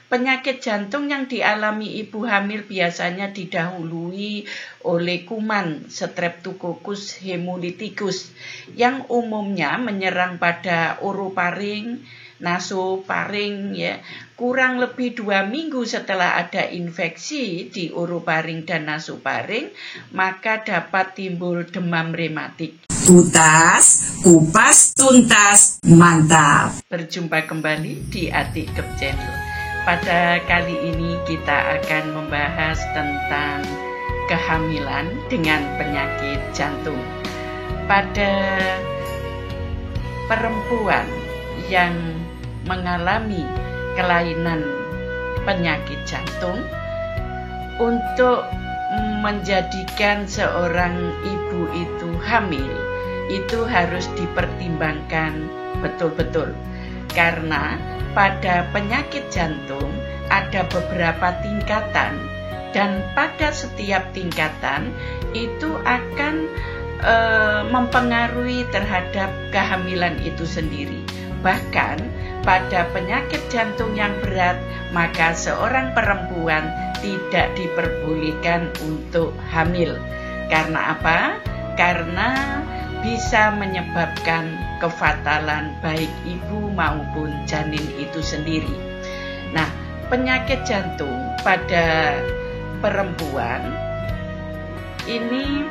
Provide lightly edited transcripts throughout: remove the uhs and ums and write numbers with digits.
Penyakit jantung yang dialami ibu hamil biasanya didahului oleh kuman Streptococcus hemolyticus yang umumnya menyerang pada orofaring, nasofaring ya. Kurang lebih 2 minggu setelah ada infeksi di orofaring dan nasofaring, maka dapat timbul demam rematik. Kutas, kupas, tuntas, mantap. Berjumpa kembali di Atik Kep Channel. Pada kali ini kita akan membahas tentang kehamilan dengan penyakit jantung. Pada perempuan yang mengalami kelainan penyakit jantung, untuk menjadikan seorang ibu itu hamil, itu harus dipertimbangkan betul-betul. Karena pada penyakit jantung ada beberapa tingkatan, dan pada setiap tingkatan itu akan mempengaruhi terhadap kehamilan itu sendiri. Bahkan pada penyakit jantung yang berat, maka seorang perempuan tidak diperbolehkan untuk hamil. Karena apa? Karena bisa menyebabkan kefatalan baik ibu maupun janin itu sendiri. Nah, penyakit jantung pada perempuan ini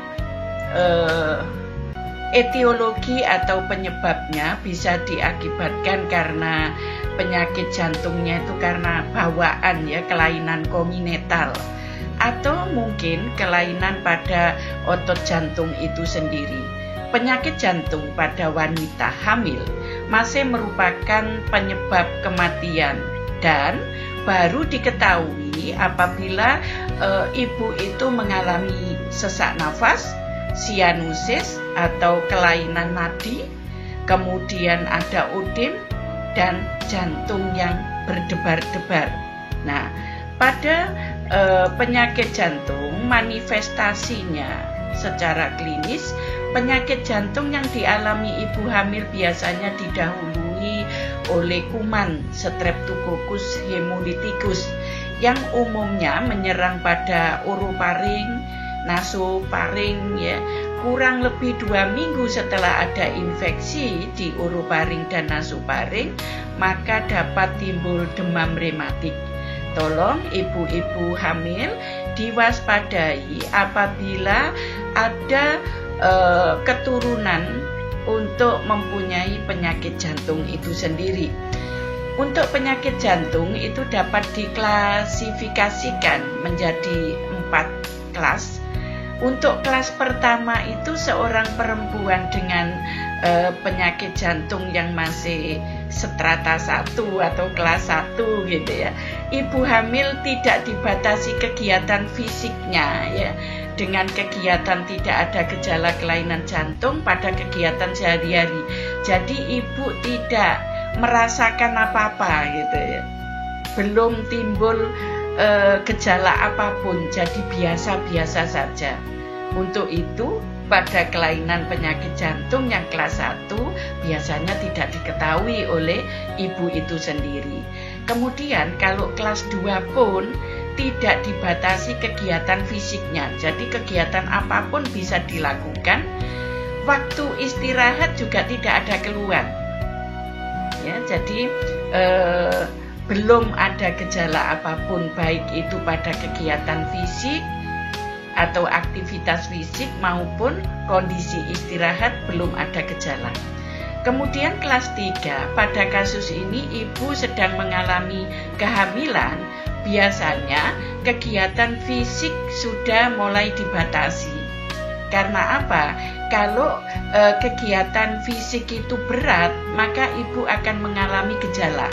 etiologi atau penyebabnya bisa diakibatkan karena penyakit jantungnya itu karena bawaan ya, kelainan kongenital, atau mungkin kelainan pada otot jantung itu sendiri. Penyakit jantung pada wanita hamil masih merupakan penyebab kematian dan baru diketahui apabila ibu itu mengalami sesak nafas, sianusis atau kelainan nadi, kemudian ada ödem dan jantung yang berdebar-debar. Nah, pada penyakit jantung manifestasinya secara klinis, penyakit jantung yang dialami ibu hamil biasanya didahului oleh kuman Streptococcus hemolyticus yang umumnya menyerang pada orofaring, nasofaring ya. Kurang lebih 2 minggu setelah ada infeksi di orofaring dan nasofaring, maka dapat timbul demam rematik. Tolong ibu-ibu hamil diwaspadai apabila ada keturunan untuk mempunyai penyakit jantung itu sendiri. Untuk penyakit jantung itu dapat diklasifikasikan menjadi 4 kelas. Untuk kelas pertama itu seorang perempuan dengan penyakit jantung yang masih strata 1 atau kelas 1 gitu ya. Ibu hamil tidak dibatasi kegiatan fisiknya ya. Dengan kegiatan tidak ada gejala kelainan jantung pada kegiatan sehari-hari. Jadi ibu tidak merasakan apa-apa gitu ya. Belum timbul gejala apapun, jadi biasa-biasa saja. Untuk itu pada kelainan penyakit jantung yang kelas 1 biasanya tidak diketahui oleh ibu itu sendiri. Kemudian kalau kelas 2 pun tidak dibatasi kegiatan fisiknya, jadi kegiatan apapun bisa dilakukan. Waktu istirahat juga tidak ada keluhan ya, jadi belum ada gejala apapun, baik itu pada kegiatan fisik atau aktivitas fisik maupun kondisi istirahat belum ada gejala. Kemudian kelas 3, pada kasus ini ibu sedang mengalami kehamilan, biasanya kegiatan fisik sudah mulai dibatasi. Karena apa? Kalau kegiatan fisik itu berat, maka ibu akan mengalami gejala.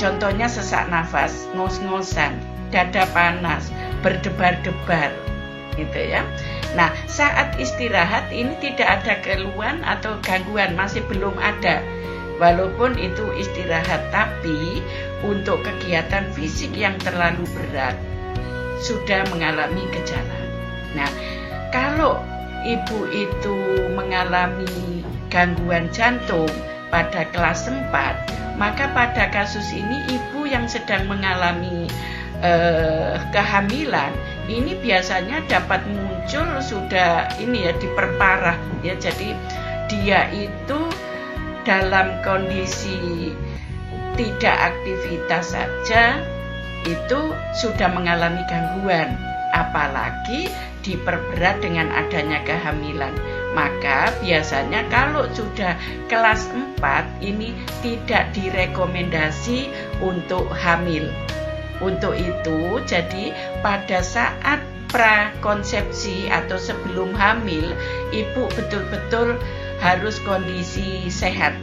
Contohnya sesak nafas, ngos-ngosan, dada panas, berdebar-debar, gitu ya. Nah, saat istirahat ini tidak ada keluhan atau gangguan, masih belum ada. Walaupun itu istirahat, tapi untuk kegiatan fisik yang terlalu berat sudah mengalami gejala. Nah, kalau ibu itu mengalami gangguan jantung pada kelas 4, maka pada kasus ini ibu yang sedang mengalami kehamilan ini biasanya dapat muncul sudah diperparah ya. Jadi dia itu dalam kondisi tidak aktivitas saja itu sudah mengalami gangguan, apalagi diperberat dengan adanya kehamilan. Maka biasanya kalau sudah kelas 4 ini tidak direkomendasi untuk hamil. Untuk itu, jadi pada saat prakonsepsi atau sebelum hamil, ibu betul-betul harus kondisi sehat.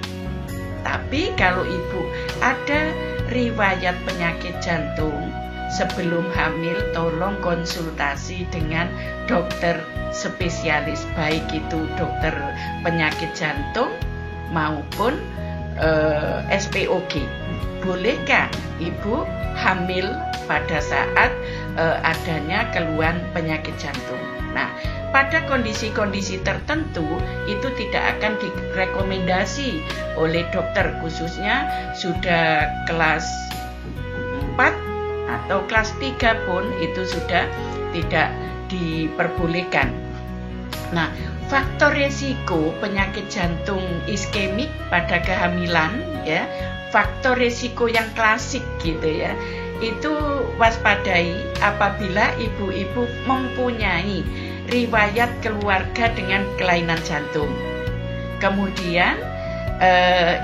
Tapi kalau ibu ada riwayat penyakit jantung sebelum hamil, tolong konsultasi dengan dokter spesialis, baik itu dokter penyakit jantung maupun SPOG. Bolehkah ibu hamil pada saat adanya keluhan penyakit jantung? Nah, pada kondisi-kondisi tertentu itu tidak akan direkomendasi oleh dokter, khususnya sudah kelas 4 atau kelas 3 pun itu sudah tidak diperbolehkan. Nah, faktor resiko penyakit jantung iskemik pada kehamilan ya, faktor resiko yang klasik gitu ya, itu waspadai apabila ibu-ibu mempunyai riwayat keluarga dengan kelainan jantung. Kemudian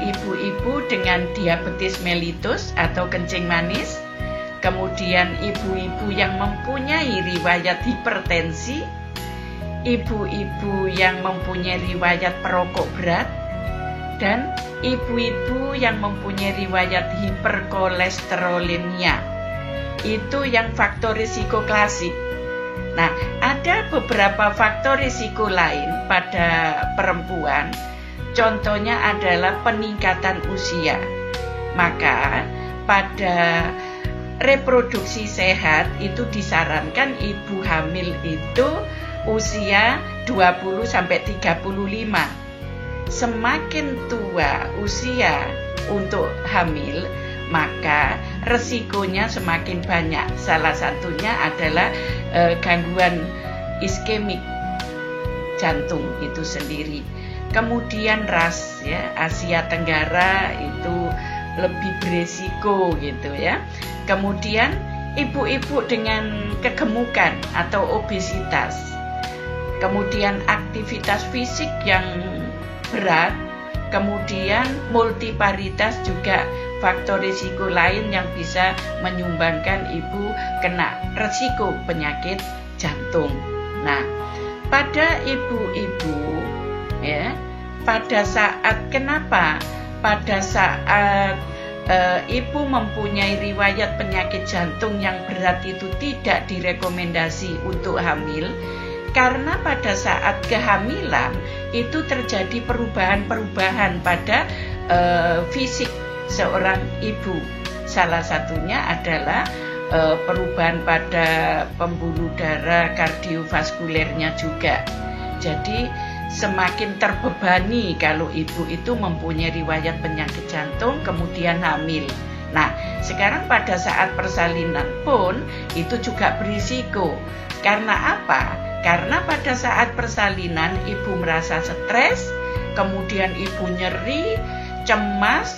ibu-ibu dengan diabetes mellitus atau kencing manis, kemudian ibu-ibu yang mempunyai riwayat hipertensi, ibu-ibu yang mempunyai riwayat perokok berat, dan ibu-ibu yang mempunyai riwayat hiperkolesterolemia. Itu yang faktor risiko klasik. Nah, ada beberapa faktor risiko lain pada perempuan. Contohnya adalah peningkatan usia. Maka pada reproduksi sehat itu disarankan ibu hamil itu usia 20-35. Semakin tua usia untuk hamil, maka resikonya semakin banyak. Salah satunya adalah gangguan iskemik jantung itu sendiri. Kemudian ras ya, Asia Tenggara itu lebih beresiko gitu ya. Kemudian ibu-ibu dengan kegemukan atau obesitas. Kemudian aktivitas fisik yang berat, kemudian multiparitas juga faktor risiko lain yang bisa menyumbangkan ibu kena risiko penyakit jantung. Nah, pada ibu-ibu ya, pada saat ibu mempunyai riwayat penyakit jantung yang berat itu tidak direkomendasi untuk hamil, karena pada saat kehamilan itu terjadi perubahan-perubahan pada fisik seorang ibu. Salah satunya adalah perubahan pada pembuluh darah kardiovaskulernya juga. Jadi semakin terbebani kalau ibu itu mempunyai riwayat penyakit jantung kemudian hamil. Nah, sekarang pada saat persalinan pun itu juga berisiko. Karena apa? Karena pada saat persalinan ibu merasa stres, kemudian ibu nyeri, cemas.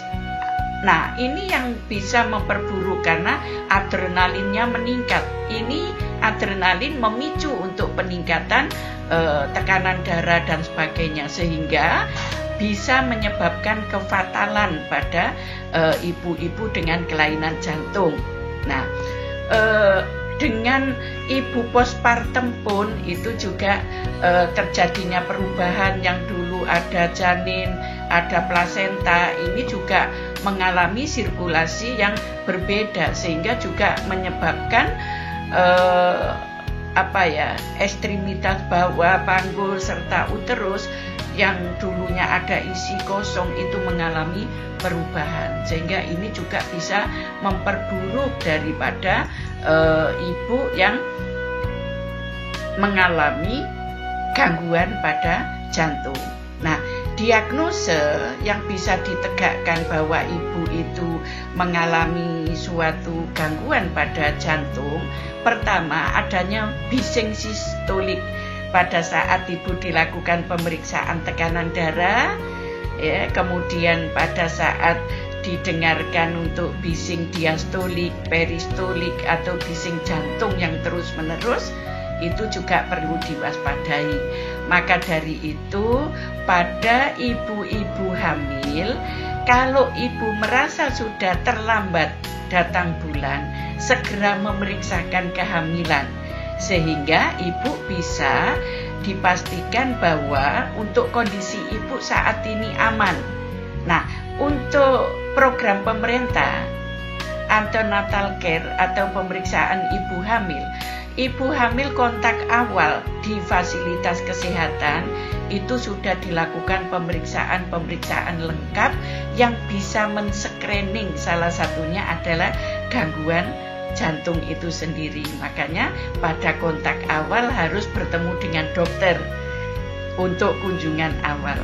Nah, ini yang bisa memperburuk karena adrenalinnya meningkat. Ini adrenalin memicu untuk peningkatan tekanan darah dan sebagainya, sehingga bisa menyebabkan kefatalan pada ibu-ibu dengan kelainan jantung. Nah, dengan ibu postpartum pun itu juga terjadinya perubahan. Yang dulu ada janin, ada plasenta, ini juga mengalami sirkulasi yang berbeda, sehingga juga menyebabkan ekstremitas bawah, panggul serta uterus yang dulunya ada isi kosong itu mengalami perubahan, sehingga ini juga bisa memperburuk daripada ibu yang mengalami gangguan pada jantung. Nah, diagnose yang bisa ditegakkan bahwa ibu itu mengalami suatu gangguan pada jantung, pertama adanya bising sistolik pada saat ibu dilakukan pemeriksaan tekanan darah, ya, kemudian pada saat didengarkan untuk bising diastolik, peristolik atau bising jantung yang terus-menerus, itu juga perlu diwaspadai. Maka dari itu, pada ibu-ibu hamil, kalau ibu merasa sudah terlambat datang bulan, segera memeriksakan kehamilan, sehingga ibu bisa dipastikan bahwa untuk kondisi ibu saat ini aman. Nah, untuk program pemerintah antenatal care atau pemeriksaan ibu hamil kontak awal di fasilitas kesehatan itu sudah dilakukan pemeriksaan lengkap yang bisa men-screening, salah satunya adalah gangguan jantung itu sendiri. Makanya pada kontak awal harus bertemu dengan dokter untuk kunjungan awal,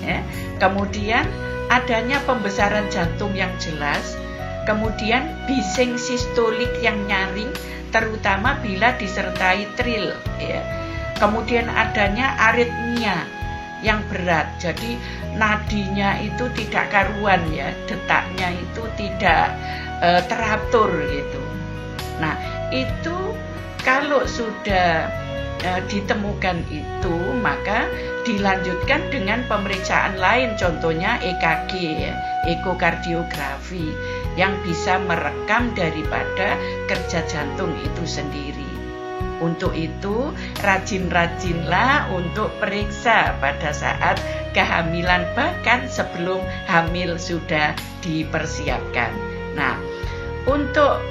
ya. Kemudian adanya pembesaran jantung yang jelas, kemudian bising sistolik yang nyaring, terutama bila disertai trill, ya. Kemudian adanya aritmia yang berat, jadi nadinya itu tidak karuan, ya, detaknya itu tidak teratur gitu. Nah, itu kalau sudah ditemukan itu, maka dilanjutkan dengan pemeriksaan lain, contohnya EKG, ya, ekokardiografi, yang bisa merekam daripada kerja jantung itu sendiri. Untuk itu, rajin-rajinlah untuk periksa pada saat kehamilan, bahkan sebelum hamil sudah dipersiapkan. Nah, untuk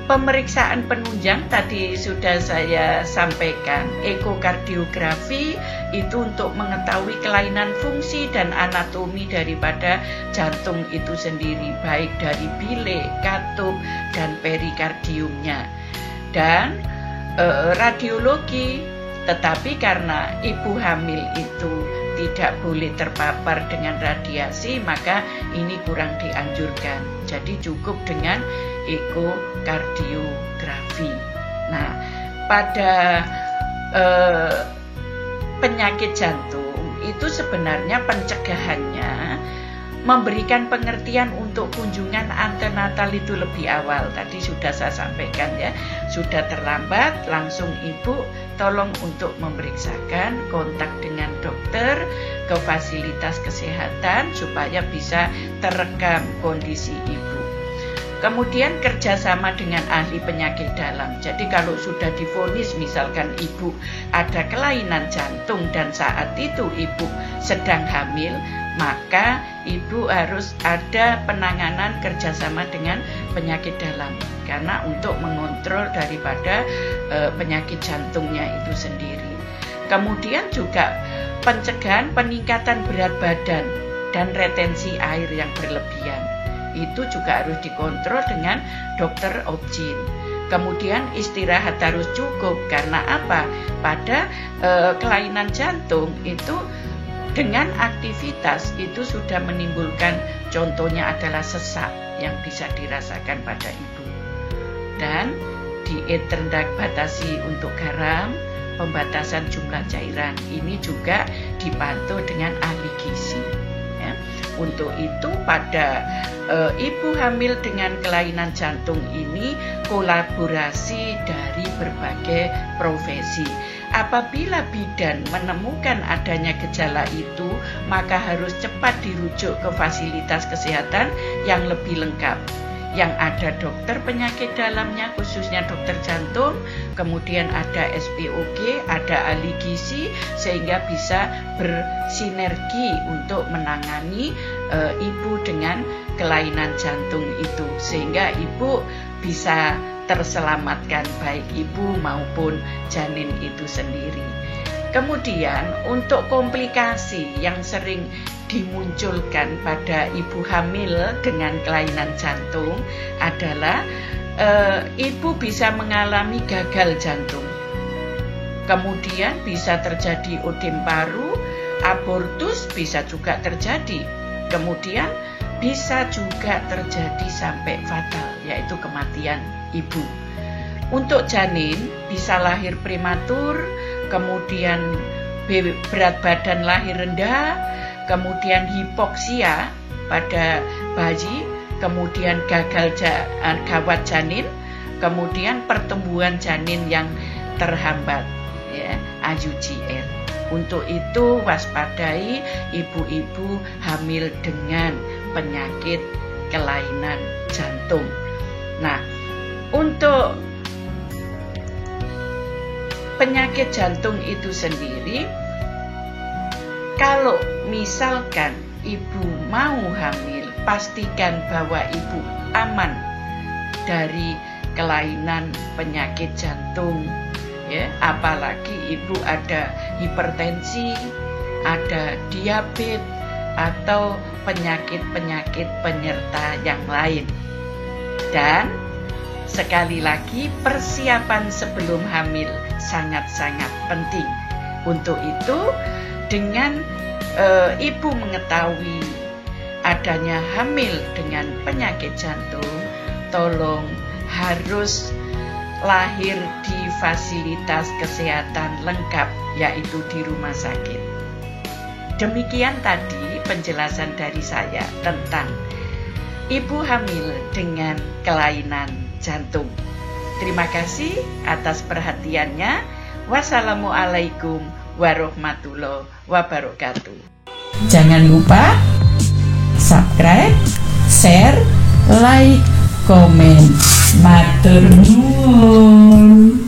pemeriksaan penunjang tadi sudah saya sampaikan, ekokardiografi itu untuk mengetahui kelainan fungsi dan anatomi daripada jantung itu sendiri, baik dari bile, katup, dan perikardiumnya. Dan radiologi, tetapi karena ibu hamil itu tidak boleh terpapar dengan radiasi, maka ini kurang dianjurkan. Jadi cukup dengan ekokardiografi. Nah, pada penyakit jantung itu sebenarnya pencegahannya memberikan pengertian untuk kunjungan antenatal itu lebih awal. Tadi sudah saya sampaikan, ya, sudah terlambat langsung ibu tolong untuk memeriksakan, kontak dengan dokter ke fasilitas kesehatan supaya bisa terekam kondisi ibu. Kemudian kerjasama dengan ahli penyakit dalam. Jadi kalau sudah divonis misalkan ibu ada kelainan jantung dan saat itu ibu sedang hamil, maka ibu harus ada penanganan kerjasama dengan penyakit dalam, karena untuk mengontrol daripada penyakit jantungnya itu sendiri. Kemudian juga pencegahan peningkatan berat badan dan retensi air yang berlebihan. Itu juga harus dikontrol dengan dokter obgyn. Kemudian istirahat harus cukup, karena apa? Pada kelainan jantung itu dengan aktivitas itu sudah menimbulkan, contohnya adalah sesak yang bisa dirasakan pada ibu. Dan diet rendah batasi untuk garam, pembatasan jumlah cairan, ini juga dipantau dengan ahli gizi. Ya. Untuk itu pada ibu hamil dengan kelainan jantung ini kolaborasi dari berbagai profesi. Apabila bidan menemukan adanya gejala itu, maka harus cepat dirujuk ke fasilitas kesehatan yang lebih lengkap, yang ada dokter penyakit dalamnya, khususnya dokter jantung, kemudian ada SPOG, ada ahli gizi, sehingga bisa bersinergi untuk menangani ibu dengan kelainan jantung itu, sehingga ibu bisa terselamatkan, baik ibu maupun janin itu sendiri. Kemudian untuk komplikasi yang sering dimunculkan pada ibu hamil dengan kelainan jantung adalah ibu bisa mengalami gagal jantung, kemudian bisa terjadi odem paru, abortus bisa juga terjadi, kemudian bisa juga terjadi sampai fatal, yaitu kematian ibu. Untuk janin bisa lahir prematur, kemudian berat badan lahir rendah, kemudian hipoksia pada bayi, kemudian gagal gawat janin, kemudian pertumbuhan janin yang terhambat, ya, IUGR. Untuk itu waspadai ibu-ibu hamil dengan penyakit kelainan jantung. Nah, untuk penyakit jantung itu sendiri, kalau misalkan ibu mau hamil, pastikan bahwa ibu aman dari kelainan penyakit jantung, ya, apalagi ibu ada hipertensi, ada diabetes atau penyakit-penyakit penyerta yang lain. Dan sekali lagi, persiapan sebelum hamil sangat-sangat penting. Untuk itu, dengan ibu mengetahui adanya hamil dengan penyakit jantung, tolong harus lahir di fasilitas kesehatan lengkap, yaitu di rumah sakit. Demikian tadi penjelasan dari saya tentang ibu hamil dengan kelainan jantung. Terima kasih atas perhatiannya. Wassalamualaikum warahmatullahi wabarakatuh. Jangan lupa subscribe, share, like, komen. Matur nuwun.